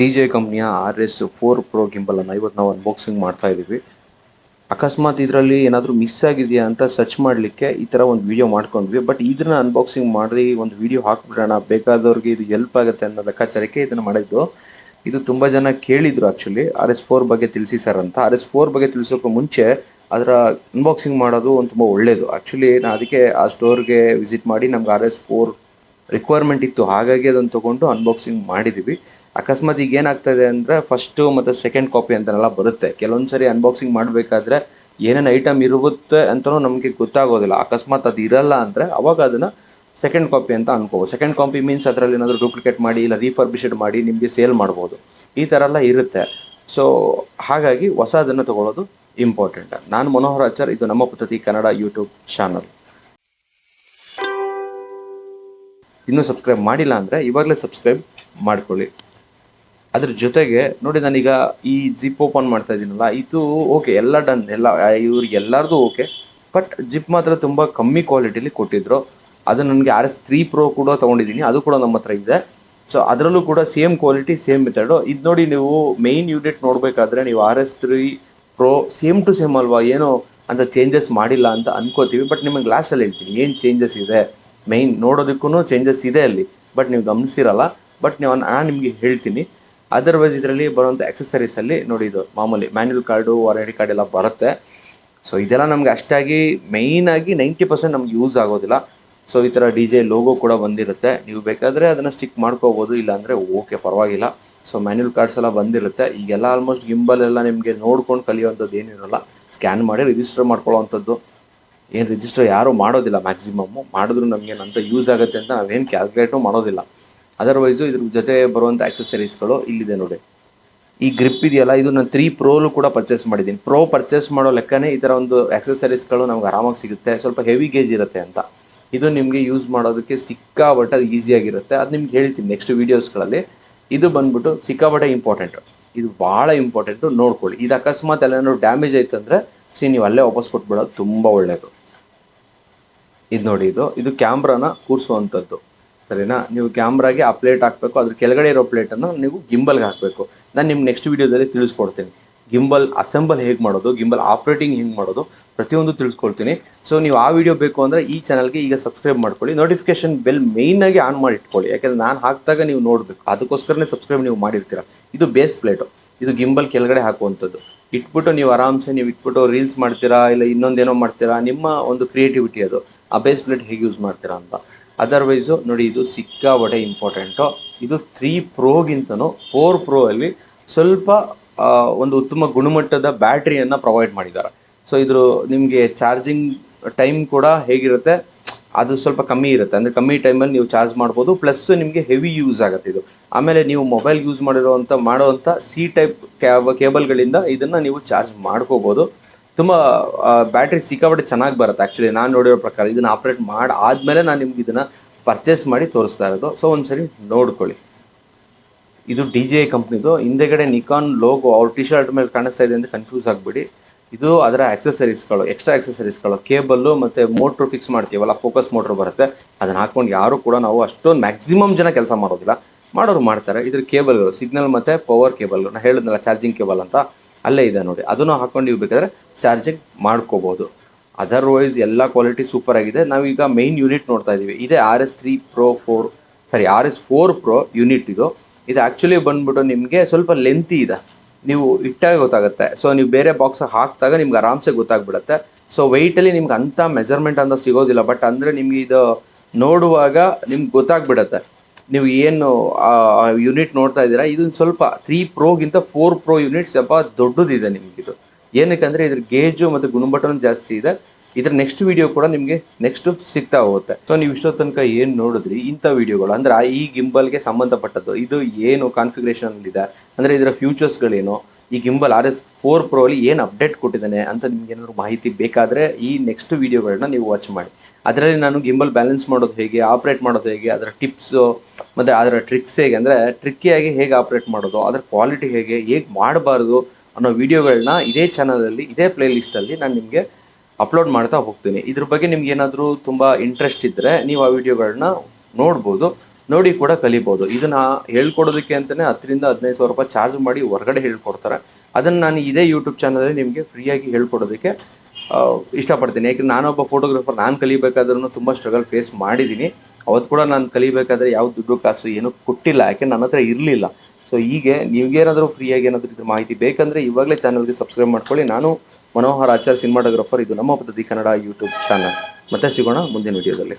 DJI ಕಂಪ್ನಿಯ RS4 Pro gimbal ಅನ್ನು ಇವತ್ತು ನಾವು ಅನ್ಬಾಕ್ಸಿಂಗ್ ಮಾಡ್ತಾ ಇದ್ದೀವಿ. ಅಕಸ್ಮಾತ್ ಇದರಲ್ಲಿ ಏನಾದರೂ ಮಿಸ್ ಆಗಿದೆಯಾ ಅಂತ ಸರ್ಚ್ ಮಾಡಲಿಕ್ಕೆ ಈ ಥರ ಒಂದು ವಿಡಿಯೋ ಮಾಡ್ಕೊಂಡ್ವಿ. ಬಟ್ ಇದನ್ನ ಅನ್ಬಾಕ್ಸಿಂಗ್ ಮಾಡಿ ಒಂದು ವಿಡಿಯೋ ಹಾಕ್ಬಿಡೋಣ, ಬೇಕಾದವ್ರಿಗೆ ಇದು ಹೆಲ್ಪ್ ಆಗುತ್ತೆ ಅನ್ನೋ ಲೆಕ್ಕಾಚಾರಕ್ಕೆ ಇದನ್ನು ಮಾಡಿದ್ದು. ಇದು ತುಂಬ ಜನ ಕೇಳಿದ್ರು ಆ್ಯಕ್ಚುಲಿ RS4 ಬಗ್ಗೆ ತಿಳಿಸಿ ಸರ್ ಅಂತ. RS4 ಬಗ್ಗೆ ತಿಳಿಸೋಕ್ಕೂ ಮುಂಚೆ ಅದರ ಅನ್ಬಾಕ್ಸಿಂಗ್ ಮಾಡೋದು ಒಂದು ತುಂಬ ಒಳ್ಳೆಯದು. ಆ್ಯಕ್ಚುಲಿ ನಾನು ಅದಕ್ಕೆ ಆ ಸ್ಟೋರ್ಗೆ ವಿಸಿಟ್ ಮಾಡಿ ನಮ್ಗೆ RS4 ರಿಕ್ವೈರ್ಮೆಂಟ್ ಇತ್ತು, ಹಾಗಾಗಿ ಅದನ್ನು ತೊಗೊಂಡು ಅನ್ಬಾಕ್ಸಿಂಗ್ ಮಾಡಿದ್ದೀವಿ. ಅಕಸ್ಮಾತ್ ಈಗ ಏನಾಗ್ತದೆ ಅಂದರೆ ಫಸ್ಟು ಮತ್ತು ಸೆಕೆಂಡ್ ಕಾಪಿ ಅಂತೆಲ್ಲ ಬರುತ್ತೆ. ಕೆಲವೊಂದು ಸರಿ ಅನ್ಬಾಕ್ಸಿಂಗ್ ಮಾಡಬೇಕಾದ್ರೆ ಏನೇನು ಐಟಮ್ ಇರುತ್ತೆ ಅಂತಲೂ ನಮಗೆ ಗೊತ್ತಾಗೋದಿಲ್ಲ. ಅಕಸ್ಮಾತ್ ಅದು ಇರಲ್ಲ ಅಂದರೆ ಅವಾಗ ಅದನ್ನು ಸೆಕೆಂಡ್ ಕಾಪಿ ಅಂತ ಅನ್ಕೋಬೋದು. ಸೆಕೆಂಡ್ ಕಾಪಿ ಮೀನ್ಸ್ ಅದರಲ್ಲಿ ಏನಾದರೂ ಡೂಪ್ಲಿಕೇಟ್ ಮಾಡಿ ಇಲ್ಲ ರೀಫರ್ಬಿಶ್ಡ್ ಮಾಡಿ ನಿಮಗೆ ಸೇಲ್ ಮಾಡ್ಬೋದು. ಈ ಥರ ಎಲ್ಲ ಇರುತ್ತೆ. ಸೊ ಹಾಗಾಗಿ ಹೊಸದನ್ನು ತೊಗೊಳ್ಳೋದು ಇಂಪಾರ್ಟೆಂಟ್. ನಾನು ಮನೋಹರ್ ಆಚಾರ್, ಇದು ನಮ್ಮ ಪದ್ಧತಿ ಕನ್ನಡ ಯೂಟ್ಯೂಬ್ ಚಾನಲ್. ಇನ್ನೂ ಸಬ್ಸ್ಕ್ರೈಬ್ ಮಾಡಿಲ್ಲ ಅಂದರೆ ಇವಾಗಲೇ ಸಬ್ಸ್ಕ್ರೈಬ್ ಮಾಡ್ಕೊಳ್ಳಿ. ಅದ್ರ ಜೊತೆಗೆ ನೋಡಿ, ನಾನೀಗ ಈ ಜಿಪ್ ಓಪನ್ ಮಾಡ್ತಾ ಇದ್ದೀನಲ್ಲ, ಇದು ಓಕೆ, ಎಲ್ಲ ಡನ್, ಎಲ್ಲ ಇವ್ರಿಗೆಲ್ಲರದು ಓಕೆ. ಬಟ್ ಜಿಪ್ ಮಾತ್ರ ತುಂಬ ಕಮ್ಮಿ ಕ್ವಾಲಿಟಿಲಿ ಕೊಟ್ಟಿದ್ರು. ಅದು ನನಗೆ RS3 Pro ಕೂಡ ತೊಗೊಂಡಿದ್ದೀನಿ, ಅದು ಕೂಡ ನಮ್ಮ ಹತ್ರ ಇದೆ. ಸೊ ಅದರಲ್ಲೂ ಕೂಡ ಸೇಮ್ ಕ್ವಾಲಿಟಿ, ಸೇಮ್ ಮೆಥಡು. ಇದು ನೋಡಿ, ನೀವು ಮೇಯ್ನ್ ಯೂನಿಟ್ ನೋಡಬೇಕಾದ್ರೆ ನೀವು RS3 Pro same to same ಅಲ್ವಾ, ಏನೋ ಅಂತ ಚೇಂಜಸ್ ಮಾಡಿಲ್ಲ ಅಂತ ಅನ್ಕೋತೀವಿ. ಬಟ್ ನಿಮಗೆ ಗ್ಲಾಸಲ್ಲಿ ಹೇಳ್ತೀನಿ ಏನು ಚೇಂಜಸ್ ಇದೆ. ಮೇಯ್ನ್ ನೋಡೋದಕ್ಕೂ ಚೇಂಜಸ್ ಇದೆ ಅಲ್ಲಿ, ಬಟ್ ನೀವು ಗಮನಿಸಿರಲ್ಲ. ಬಟ್ ನಾನು ನಿಮಗೆ ಹೇಳ್ತೀನಿ. ಅದರ್ವೈಸ್ ಇದರಲ್ಲಿ ಬರುವಂಥ ಆಕ್ಸೆಸರೀಸಲ್ಲಿ ನೋಡಿ, ಇದು ಮಾಮೂಲಿ ಮ್ಯಾನ್ಯುವಲ್ ಕಾರ್ಡು, ವಾರಂಟಿ ಕಾರ್ಡ್ ಎಲ್ಲ ಬರುತ್ತೆ. ಸೊ ಇದೆಲ್ಲ ನಮಗೆ ಅಷ್ಟಾಗಿ ಮೇಯ್ನಾಗಿ 90% ನಮ್ಗೆ ಯೂಸ್ ಆಗೋದಿಲ್ಲ. ಸೊ ಈ ಥರ DJI ಲೋಗೋ ಕೂಡ ಬಂದಿರುತ್ತೆ. ನೀವು ಬೇಕಾದರೆ ಅದನ್ನು ಸ್ಟಿಕ್ ಮಾಡ್ಕೋಬೋದು, ಇಲ್ಲಾಂದರೆ ಓಕೆ, ಪರವಾಗಿಲ್ಲ. ಸೊ ಮ್ಯಾನ್ಯುವಲ್ ಕಾರ್ಡ್ಸ್ ಎಲ್ಲ ಬಂದಿರುತ್ತೆ. ಈಗೆಲ್ಲ ಆಲ್ಮೋಸ್ಟ್ ಗಿಂಬಲ್ ಎಲ್ಲ ನಿಮಗೆ ನೋಡ್ಕೊಂಡು ಕಲಿಯೋವಂಥದ್ದು ಏನಿರಲ್ಲ, ಸ್ಕ್ಯಾನ್ ಮಾಡಿ ರಿಜಿಸ್ಟರ್ ಮಾಡ್ಕೊಳ್ಳೋವಂಥದ್ದು. ಏನು ರಿಜಿಸ್ಟರ್ ಯಾರೂ ಮಾಡೋದಿಲ್ಲ, ಮ್ಯಾಕ್ಸಿಮಮ್ಮು ಮಾಡಿದ್ರು ನಮಗೇನಂತ ಯೂಸ್ ಆಗುತ್ತೆ ಅಂತ ನಾವೇನು ಕ್ಯಾಲ್ಕುಲೇಟು ಮಾಡೋದಿಲ್ಲ. ಅದರ್ವೈಸು ಇದ್ರ ಜೊತೆ ಬರುವಂಥ ಆಕ್ಸೆಸರೀಸ್ಗಳು ಇಲ್ಲಿದೆ ನೋಡಿ. ಈ ಗ್ರಿಪ್ ಇದೆಯಲ್ಲ, ಇದು ನಾನು 3 Proಲು ಕೂಡ ಪರ್ಚೇಸ್ ಮಾಡಿದ್ದೀನಿ. Pro ಪರ್ಚೇಸ್ ಮಾಡೋ ಲೆಕ್ಕನೇ ಈ ಥರ ಒಂದು ಆಕ್ಸೆಸರೀಸ್ಗಳು ನಮ್ಗೆ ಆರಾಮಾಗಿ ಸಿಗುತ್ತೆ. ಸ್ವಲ್ಪ ಹೆವಿ ಗೇಜ್ ಇರುತ್ತೆ ಅಂತ. ಇದು ನಿಮಗೆ ಯೂಸ್ ಮಾಡೋದಕ್ಕೆ ಸಿಕ್ಕಾಪಟ್ಟೆ ಈಸಿಯಾಗಿರುತ್ತೆ. ಅದು ನಿಮ್ಗೆ ಹೇಳ್ತೀನಿ ನೆಕ್ಸ್ಟ್ ವೀಡಿಯೋಸ್ಗಳಲ್ಲಿ. ಇದು ಬಂದ್ಬಿಟ್ಟು ಸಿಕ್ಕಾಪಟ್ಟೆ ಇಂಪಾರ್ಟೆಂಟು, ಇದು ಭಾಳ ಇಂಪಾರ್ಟೆಂಟು, ನೋಡ್ಕೊಳ್ಳಿ. ಇದು ಅಕಸ್ಮಾತ್ ಎಲ್ಲಾದ್ರೂ ಡ್ಯಾಮೇಜ್ ಆಯ್ತಂದರೆ ನೀವು ಅಲ್ಲೇ ವಾಪಸ್ ಕೊಟ್ಬಿಡೋದು ತುಂಬ ಒಳ್ಳೆಯದು. ಇದು ನೋಡಿ, ಇದು ಕ್ಯಾಮ್ರಾನ ಕೂರಿಸುವಂಥದ್ದು, ಸರಿನಾ? ನೀವು ಕ್ಯಾಮ್ರಾಗೆ ಆ ಪ್ಲೇಟ್ ಹಾಕಬೇಕು, ಅದ್ರ ಕೆಳಗಡೆ ಇರೋ ಪ್ಲೇಟನ್ನು ನೀವು ಗಿಂಬಲ್ಗೆ ಹಾಕಬೇಕು. ನಾನು ನಿಮ್ಗೆ ನೆಕ್ಸ್ಟ್ ವೀಡಿಯೋದಲ್ಲಿ ತಿಳಿಸ್ಕೊಡ್ತೀನಿ ಗಿಂಬಲ್ ಅಸೆಂಬಲ್ ಹೇಗೆ ಮಾಡೋದು, ಗಿಂಬಲ್ ಆಪ್ರೇಟಿಂಗ್ ಹೆಂಗೆ ಮಾಡೋದು, ಪ್ರತಿಯೊಂದು ತಿಳಿಸ್ಕೊಡ್ತೀನಿ. ಸೊ ನೀವು ಆ ವಿಡಿಯೋ ಬೇಕು ಅಂದರೆ ಈ ಚಾನಲ್ಗೆ ಈಗ ಸಬ್ಸ್ಕ್ರೈಬ್ ಮಾಡ್ಕೊಳ್ಳಿ. ನೋಟಿಫಿಕೇಷನ್ ಬೆಲ್ ಮೇಯ್ನಾಗಿ ಆನ್ ಮಾಡಿ ಇಟ್ಕೊಳ್ಳಿ, ಯಾಕೆಂದರೆ ನಾನು ಹಾಕಿದಾಗ ನೀವು ನೋಡಬೇಕು, ಅದಕ್ಕೋಸ್ಕರನೇ ಸಬ್ಸ್ಕ್ರೈಬ್ ನೀವು ಮಾಡಿರ್ತೀರ. ಇದು ಬೇಸ್ ಪ್ಲೇಟು, ಇದು ಗಿಂಬಲ್ ಕೆಳಗಡೆ ಹಾಕುವಂಥದ್ದು. ಇಟ್ಬಿಟ್ಟು ನೀವು ಆರಾಮ್ಸೆ ನೀವು ಇಟ್ಬಿಟ್ಟು ರೀಲ್ಸ್ ಮಾಡ್ತೀರಾ, ಇಲ್ಲ ಇನ್ನೊಂದೇನೋ ಮಾಡ್ತೀರಾ, ನಿಮ್ಮ ಒಂದು ಕ್ರಿಯೇಟಿವಿಟಿ ಅದು. ಆ ಬೇಸ್ ಪ್ಲೇಟ್ ಹೇಗೆ ಯೂಸ್ ಮಾಡ್ತೀರಾ ಅಂತ. ಅದರ್ವೈಸು ನೋಡಿ, ಇದು ಸಿಕ್ಕಾಪಟ್ಟೆ ಇಂಪಾರ್ಟೆಂಟು. ಇದು 3 Proಗಿಂತನೂ 4 Pro ಅಲ್ಲಿ ಸ್ವಲ್ಪ ಒಂದು ಉತ್ತಮ ಗುಣಮಟ್ಟದ ಬ್ಯಾಟ್ರಿಯನ್ನು ಪ್ರೊವೈಡ್ ಮಾಡಿದ್ದಾರೆ. ಸೊ ಇದ್ರ ನಿಮಗೆ ಚಾರ್ಜಿಂಗ್ ಟೈಮ್ ಕೂಡ ಹೇಗಿರುತ್ತೆ, ಅದು ಸ್ವಲ್ಪ ಕಮ್ಮಿ ಇರುತ್ತೆ. ಅಂದರೆ ಕಮ್ಮಿ ಟೈಮಲ್ಲಿ ನೀವು ಚಾರ್ಜ್ ಮಾಡ್ಬೋದು. ಪ್ಲಸ್ ನಿಮಗೆ ಹೆವಿ ಯೂಸ್ ಆಗುತ್ತೆ ಇದು. ಆಮೇಲೆ ನೀವು ಮೊಬೈಲ್ ಯೂಸ್ ಮಾಡೋವಂಥ C ಟೈಪ್ ಕೇಬಲ್ಗಳಿಂದ ಇದನ್ನು ನೀವು ಚಾರ್ಜ್ ಮಾಡ್ಕೋಬೋದು. ತುಂಬ ಬ್ಯಾಟ್ರಿ ಸಿಕ್ಕಾಪಟ್ಟೆ ಚೆನ್ನಾಗಿ ಬರುತ್ತೆ. ಆ್ಯಕ್ಚುಲಿ ನಾನು ನೋಡಿರೋ ಪ್ರಕಾರ ಇದನ್ನು ಆಪ್ರೇಟ್ ಮಾಡಿ ಆದಮೇಲೆ ನಾನು ನಿಮ್ಗೆ ಇದನ್ನು ಪರ್ಚೇಸ್ ಮಾಡಿ ತೋರಿಸ್ತಾ ಇರೋದು. ಸೊ ಒಂದು ಸರಿ ನೋಡ್ಕೊಳ್ಳಿ. ಇದು DJI ಕಂಪ್ನಿದು. ಹಿಂದೆಗಡೆ ನಿಕಾನ್ ಲೋಗೋ ಅವ್ರ ಟಿ ಶರ್ಟ್ ಮೇಲೆ ಕಾಣಿಸ್ತಾ ಇದೆ ಅಂತ ಕನ್ಫ್ಯೂಸ್ ಆಗಿಬಿಡಿ. ಇದು ಅದರ ಆಕ್ಸೆಸರೀಸ್ಗಳು, ಎಕ್ಸ್ಟ್ರಾ ಆಕ್ಸೆಸರೀಸ್ಗಳು, ಕೇಬಲ್ಲು ಮತ್ತು ಮೋಟ್ರು ಫಿಕ್ಸ್ ಮಾಡ್ತೀವಲ್ಲ, ಫೋಕಸ್ ಮೋಟ್ರ್ ಬರುತ್ತೆ. ಅದನ್ನು ಹಾಕ್ಕೊಂಡು ಯಾರೂ ಕೂಡ ನಾವು ಅಷ್ಟೊಂದು ಮ್ಯಾಕ್ಸಿಮಮ್ ಜನ ಕೆಲಸ ಮಾಡೋದಿಲ್ಲ, ಮಾಡೋರು ಮಾಡ್ತಾರೆ. ಇದ್ರ ಕೇಬಲ್ಗಳು ಸಿಗ್ನಲ್ ಮತ್ತು ಪವರ್ ಕೇಬಲ್ಗಳು, ನಾನು ಹೇಳಿದ್ನಲ್ಲ ಚಾರ್ಜಿಂಗ್ ಕೇಬಲ್ ಅಂತ, ಅಲ್ಲೇ ಇದೆ ನೋಡಿ. ಅದನ್ನು ಹಾಕ್ಕೊಂಡು ನೀವು ಬೇಕಾದರೆ ಚಾರ್ಜಿಂಗ್ ಮಾಡ್ಕೋಬೋದು. ಅದರ್ವೈಸ್ ಎಲ್ಲ ಕ್ವಾಲಿಟಿ ಸೂಪರ್ ಆಗಿದೆ. ನಾವೀಗ ಮೇಯ್ನ್ ಯೂನಿಟ್ ನೋಡ್ತಾ ಇದ್ದೀವಿ. ಇದೇ RS4 Pro ಯೂನಿಟ್ ಇದು ಆ್ಯಕ್ಚುಲಿ ಬಂದ್ಬಿಟ್ಟು ನಿಮಗೆ ಸ್ವಲ್ಪ ಲೆಂತಿ ಇದೆ, ನೀವು ಇಟ್ಟಾಗ ಗೊತ್ತಾಗುತ್ತೆ. ಸೊ ನೀವು ಬೇರೆ ಬಾಕ್ಸ್ ಹಾಕಿದಾಗ ನಿಮ್ಗೆ ಆರಾಮ್ಸೆ ಗೊತ್ತಾಗ್ಬಿಡುತ್ತೆ. ಸೊ ವೆಯ್ಟಲ್ಲಿ ನಿಮ್ಗೆ ಅಂಥ ಮೆಜರ್ಮೆಂಟ್ ಅಂತ ಸಿಗೋದಿಲ್ಲ. ಬಟ್ ಅಂದರೆ ನಿಮ್ಗೆ ಇದು ನೋಡುವಾಗ ನಿಮ್ಗೆ ಗೊತ್ತಾಗ್ಬಿಡುತ್ತೆ. ನೀವು ಏನು ಯೂನಿಟ್ ನೋಡ್ತಾ ಇದ್ದೀರಾ, ಇದನ್ನು ಸ್ವಲ್ಪ 3 Proಗಿಂತ 4 Pro ಯೂನಿಟ್ ಸ್ವಲ್ಪ ದೊಡ್ಡದಿದೆ ನಿಮಗಿದು. ಏನಕ್ಕೆ ಇದ್ರ ಗೇಜು ಮತ್ತು ಗುಣಮಟ್ಟನೂ ಜಾಸ್ತಿ ಇದೆ. ಇದ್ರ ನೆಕ್ಸ್ಟ್ ವೀಡಿಯೋ ಕೂಡ ನಿಮಗೆ ನೆಕ್ಸ್ಟು ಸಿಗ್ತಾ ಹೋಗುತ್ತೆ. ಸೊ ನೀವು ಇಷ್ಟೊತ್ತು ತನಕ ಏನು ನೋಡಿದ್ರಿ, ಇಂಥ ವೀಡಿಯೋಗಳು ಅಂದರೆ ಈ ಗಿಂಬಲ್ಗೆ ಸಂಬಂಧಪಟ್ಟದ್ದು, ಇದು ಏನು ಕಾನ್ಫಿಗ್ರೇಷನಲ್ಲಿದೆ, ಅಂದರೆ ಇದರ ಫ್ಯೂಚರ್ಸ್ಗಳೇನು, ಈ ಗಿಂಬಲ್ RS4 Pro ಅಲ್ಲಿ ಏನು ಅಪ್ಡೇಟ್ ಕೊಟ್ಟಿದ್ದಾನೆ ಅಂತ ನಿಮ್ಗೆ ಏನಾದರೂ ಮಾಹಿತಿ ಬೇಕಾದರೆ ಈ ನೆಕ್ಸ್ಟ್ ವೀಡಿಯೋಗಳನ್ನ ನೀವು ವಾಚ್ ಮಾಡಿ. ಅದರಲ್ಲಿ ನಾನು ಗಿಂಬಲ್ ಬ್ಯಾಲೆನ್ಸ್ ಮಾಡೋದು ಹೇಗೆ, ಆಪ್ರೇಟ್ ಮಾಡೋದು ಹೇಗೆ, ಅದರ ಟಿಪ್ಸು ಮತ್ತು ಅದರ ಟ್ರಿಕ್ಸ್ ಹೇಗೆ, ಅಂದರೆ ಟ್ರಿಕ್ಕಿಯಾಗಿ ಹೇಗೆ ಆಪ್ರೇಟ್ ಮಾಡೋದು, ಅದರ ಕ್ವಾಲಿಟಿ ಹೇಗೆ ಮಾಡಬಾರ್ದು ಅನ್ನೋ ವೀಡಿಯೋಗಳನ್ನ ಇದೇ ಚಾನಲಲ್ಲಿ, ಇದೇ ಪ್ಲೇಲಿಸ್ಟಲ್ಲಿ ನಾನು ನಿಮಗೆ ಅಪ್ಲೋಡ್ ಮಾಡ್ತಾ ಹೋಗ್ತೀನಿ. ಇದ್ರ ಬಗ್ಗೆ ನಿಮ್ಗೆ ಏನಾದರೂ ತುಂಬ ಇಂಟ್ರೆಸ್ಟ್ ಇದ್ದರೆ ನೀವು ಆ ವಿಡಿಯೋಗಳನ್ನ ನೋಡ್ಬೋದು. ನೋಡಿ ಕೂಡ ಕಲಿಬೋದು. ಇದನ್ನು ಹೇಳ್ಕೊಡೋದಕ್ಕೆ ಅಂತಲೇ 10,000 to 15,000 ರೂಪಾಯಿ ಚಾರ್ಜ್ ಮಾಡಿ ಹೊರಗಡೆ ಹೇಳ್ಕೊಡ್ತಾರೆ. ಅದನ್ನು ನಾನು ಇದೇ ಯೂಟ್ಯೂಬ್ ಚಾನಲಲ್ಲಿ ನಿಮಗೆ ಫ್ರೀಯಾಗಿ ಹೇಳ್ಕೊಡೋದಕ್ಕೆ ಇಷ್ಟಪಡ್ತೀನಿ. ಯಾಕೆಂದರೆ ನಾನೊಬ್ಬ ಫೋಟೋಗ್ರಾಫರ್, ನಾನು ಕಲಿಬೇಕಾದ್ರೂ ತುಂಬ ಸ್ಟ್ರಗಲ್ ಫೇಸ್ ಮಾಡಿದ್ದೀನಿ. ಅವತ್ತು ಕೂಡ ನಾನು ಕಲಿಬೇಕಾದ್ರೆ ಯಾವ ದುಡ್ಡು ಕಾಸು ಏನೂ ಕೊಟ್ಟಿಲ್ಲ, ಯಾಕೆ ನನ್ನ ಹತ್ರ ಇರಲಿಲ್ಲ. ಸೊ ಹೀಗೆ ನಿಮಗೇನಾದರೂ ಫ್ರೀಯಾಗಿ ಏನಾದರೂ ಇದ್ರ ಮಾಹಿತಿ ಬೇಕಂದರೆ ಇವಾಗಲೇ ಚಾನಲ್ಗೆ ಸಬ್ಸ್ಕ್ರೈಬ್ ಮಾಡ್ಕೊಳ್ಳಿ. ನಾನು ಮನೋಹರ್ ಆಚಾರ್ ಸಿನಿಮಾಟೋಗ್ರಾಫರ್. ಇದು ನಮ್ಮ ಪದ್ಧತಿ ಕನ್ನಡ ಯೂಟ್ಯೂಬ್ ಚಾನಲ್. ಮತ್ತೆ ಸಿಗೋಣ ಮುಂದಿನ ವಿಡಿಯೋದಲ್ಲಿ.